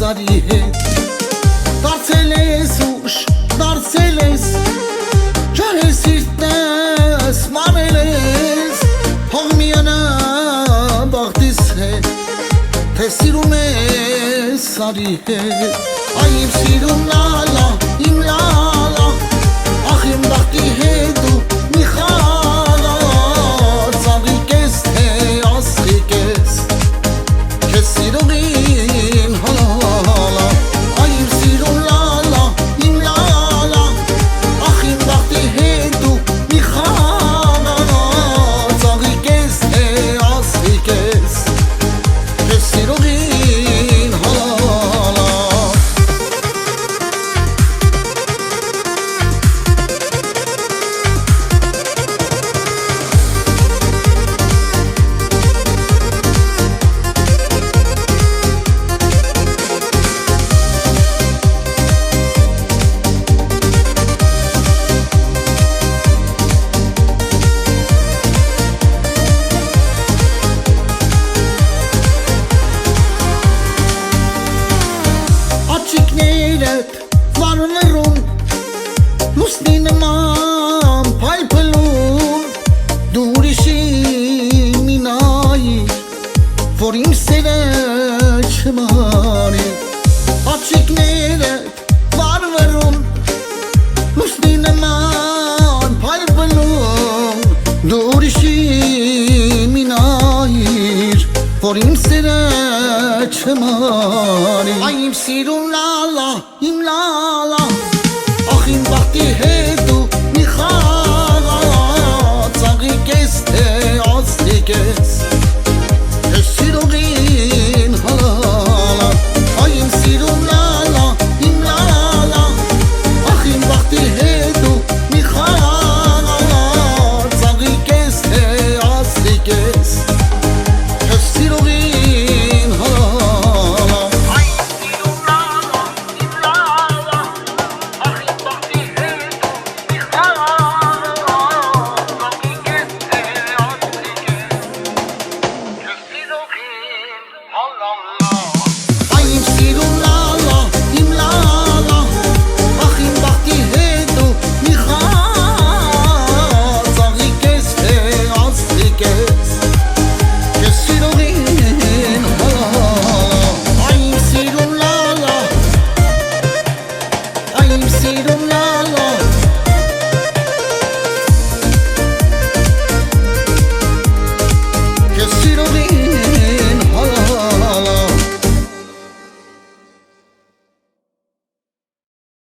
սարի հետ Դարձել ես ուշ, դարձել ես Ջարել սիրտնես, մարել ես Հող միանա բաղդիս հետ Թե սիրում ես սարի հետ Այ իմ սիրում լալա, իմ լալա Ախ իմ բաղդի հետ դու մի խալա Ծաղիկ ես, թե ասղիկ ես Քեզ սիրողին հալալա Այ իմ սիրում լալա, իմ լալա Ախ իմ բաղդի հետ դու մի խալա Ծաղիկ ես, թե ասղիկ ես Քեզ սիրողին հալալա Աչիկներդ վարվերում լուսնի նման պայպլում դու ուրիշի մի նայիր որ իմ սերը չմանի Աչիկներդ վարվերում լուսնի նման պայպլում դու ուրիշի մի նայիր որ իմ սերը չմանի Այ իմ սիրուն լալա, իմ լալա Ախ իմ բաղդի հետ դու մի խաղա Ծաղիկ ես, թե ասղիկ ես